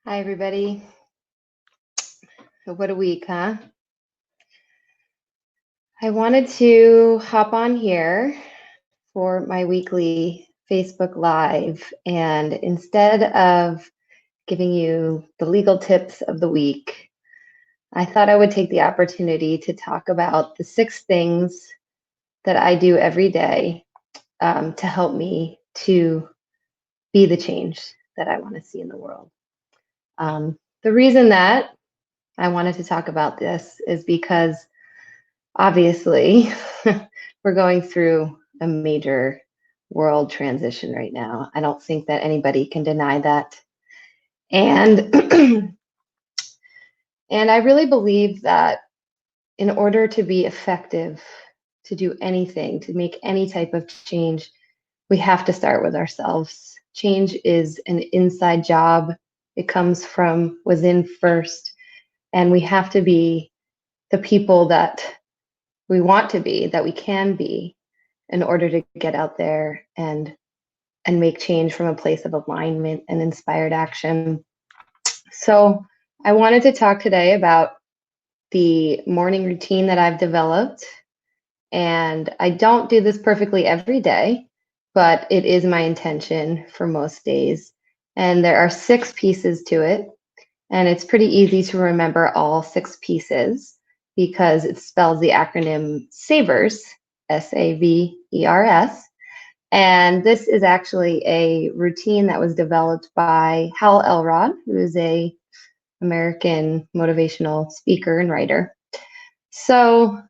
Hi, everybody. What a week, huh? I wanted to hop on here for my weekly Facebook Live. And instead of giving you the legal tips of the week, I thought I would take the opportunity to talk about the 6 things that I do every day to help me to be the change that I want to see in the world. The reason that I wanted to talk about this is because obviously, we're going through a major world transition right now. I don't think that anybody can deny that. And and I really believe that in order to be effective, to do anything, to make any type of change, we have to start with ourselves. Change is an inside job. It comes from within first, and we have to be the people that we want to be, that we can be, in order to get out there and make change from a place of alignment and inspired action. So I wanted to talk today about the morning routine that I've developed. And I don't do this perfectly every day, but it is my intention for most days. And there are 6 pieces to it. And it's pretty easy to remember all 6 pieces because it spells the acronym SAVERS, SAVERS. And this is actually a routine that was developed by Hal Elrod, who is a American motivational speaker and writer. So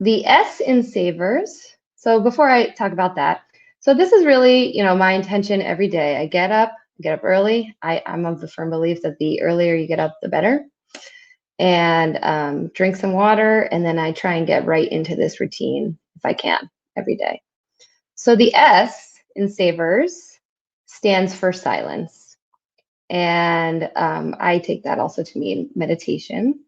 the S in Savers. So before I talk about that, so this is really, my intention every day. I get up early. I'm of the firm belief that the earlier you get up, the better. And drink some water, and then I try and get right into this routine if I can every day. So the S in Savers stands for silence. And I take that also to mean meditation.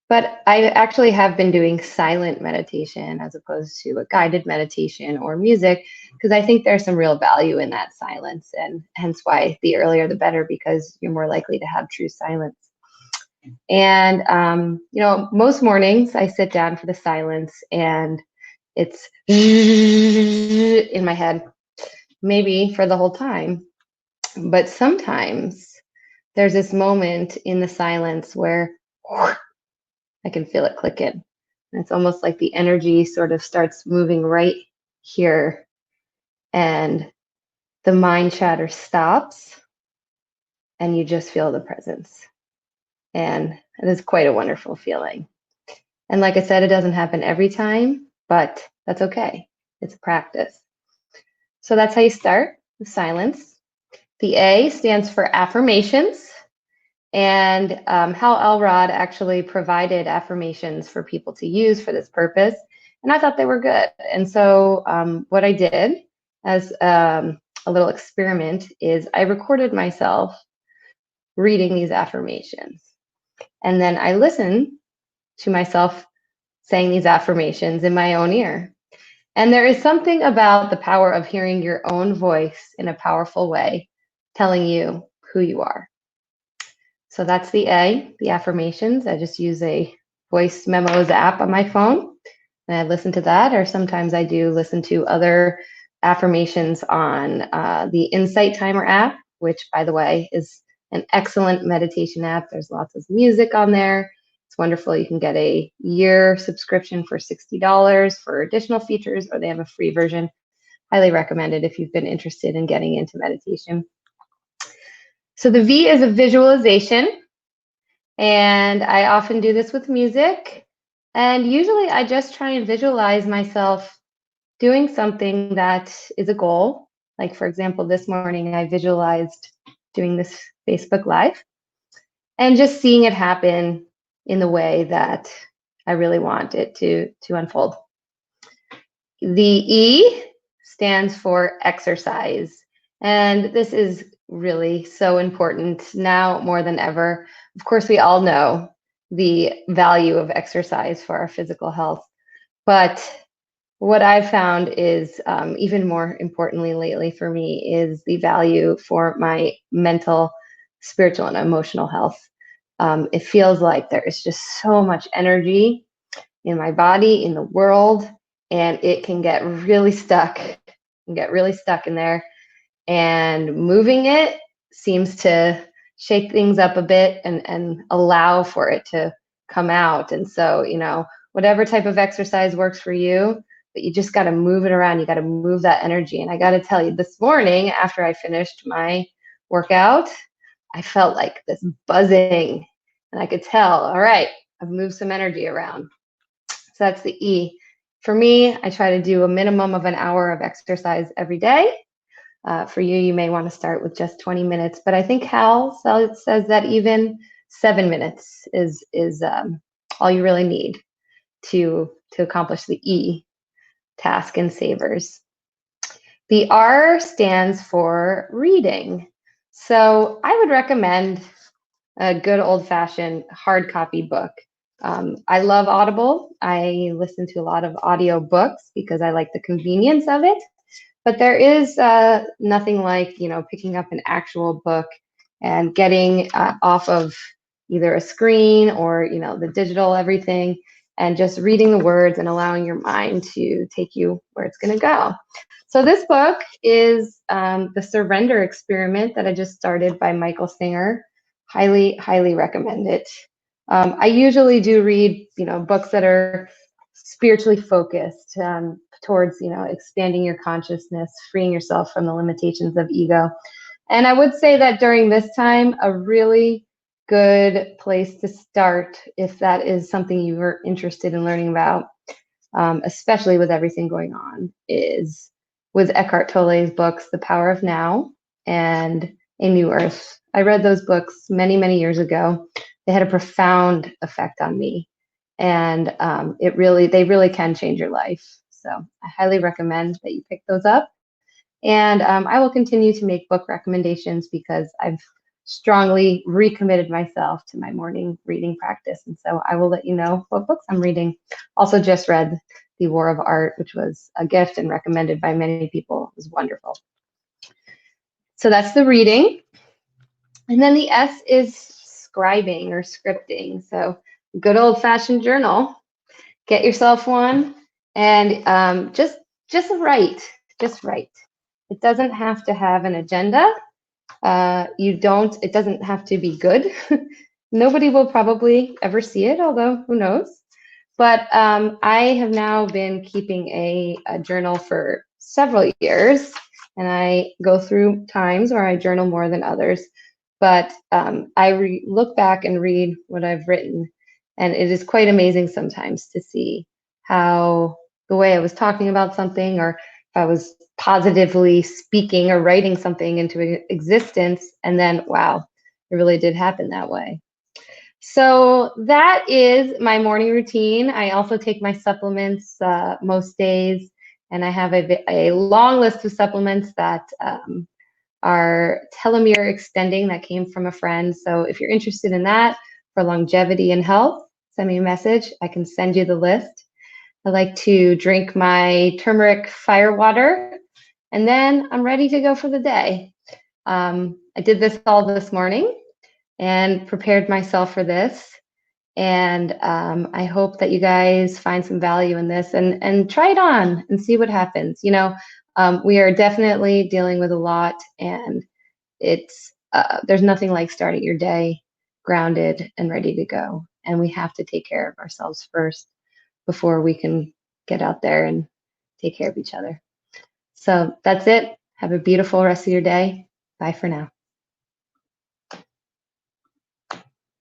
But I actually have been doing silent meditation as opposed to a guided meditation or music, because I think there's some real value in that silence. And hence why the earlier the better, because you're more likely to have true silence. And, most mornings I sit down for the silence and it's in my head, maybe for the whole time. But sometimes there's this moment in the silence where I can feel it clicking. And it's almost like the energy sort of starts moving right here, and the mind chatter stops, and you just feel the presence. And it is quite a wonderful feeling. And like I said, it doesn't happen every time, but that's okay. It's a practice. So that's how you start with silence. The A stands for affirmations. And Hal Elrod actually provided affirmations for people to use for this purpose. And I thought they were good. And so what I did as a little experiment is I recorded myself reading these affirmations. And then I listened to myself saying these affirmations in my own ear. And there is something about the power of hearing your own voice in a powerful way, telling you who you are. So that's the A, the affirmations. I just use a voice memos app on my phone, and I listen to that. Or sometimes I do listen to other affirmations on the Insight Timer app, which, by the way, is an excellent meditation app. There's lots of music on there. It's wonderful. You can get a year subscription for $60 for additional features, or they have a free version. Highly recommended if you've been interested in getting into meditation. So the V is a visualization, and I often do this with music. And usually I just try and visualize myself doing something that is a goal. Like, for example, this morning I visualized doing this Facebook Live and just seeing it happen in the way that I really want it to unfold. The E stands for exercise. And this is really so important now more than ever. Of course, we all know the value of exercise for our physical health. But what I've found is even more importantly lately for me is the value for my mental spiritual and emotional health. It feels like there is just so much energy in my body, in the world, and it can get really stuck. In there. And moving it seems to shake things up a bit and allow for it to come out. And so, whatever type of exercise works for you, but you just got to move it around. You got to move that energy. And I got to tell you, this morning, after I finished my workout, I felt like this buzzing, and I could tell, all right, I've moved some energy around. So that's the E. For me, I try to do a minimum of an hour of exercise every day. For you, you may want to start with just 20 minutes, but I think Hal says that even 7 minutes is all you really need to accomplish the E task in Savers. The R stands for reading. So I would recommend a good old-fashioned hard copy book. I love Audible. I listen to a lot of audio books because I like the convenience of it. But there is nothing like, picking up an actual book and getting off of either a screen or, the digital everything, and just reading the words and allowing your mind to take you where it's going to go. So this book is The Surrender Experiment that I just started by Michael Singer. Highly, highly recommend it. I usually do read, books that are spiritually focused towards, expanding your consciousness, freeing yourself from the limitations of ego. And I would say that during this time, a really good place to start, if that is something you are interested in learning about, especially with everything going on, is with Eckhart Tolle's books, The Power of Now and A New Earth. I read those books many, many years ago. They had a profound effect on me. And they really can change your life. So I highly recommend that you pick those up. And I will continue to make book recommendations because I've strongly recommitted myself to my morning reading practice. And so I will let you know what books I'm reading. Also just read The War of Art, which was a gift and recommended by many people. It was wonderful. So that's the reading. And then the S is scribing or scripting. So good old-fashioned journal. Get yourself one and just write. Just write. It doesn't have to have an agenda. It doesn't have to be good. Nobody will probably ever see it, although who knows. But I have now been keeping a journal for several years, and I go through times where I journal more than others. But I look back and read what I've written, and it is quite amazing sometimes to see how the way I was talking about something, or if I was positively speaking or writing something into existence, and then, wow, it really did happen that way. So that is my morning routine. I also take my supplements most days, and I have a long list of supplements that are telomere extending that came from a friend. So if you're interested in that for longevity and health, send me a message. I can send you the list. I like to drink my turmeric fire water, and then I'm ready to go for the day. I did this all this morning and prepared myself for this. And I hope that you guys find some value in this and try it on and see what happens. We are definitely dealing with a lot, and it's there's nothing like starting your day grounded and ready to go. And we have to take care of ourselves first before we can get out there and take care of each other. So that's it. Have a beautiful rest of your day. Bye for now.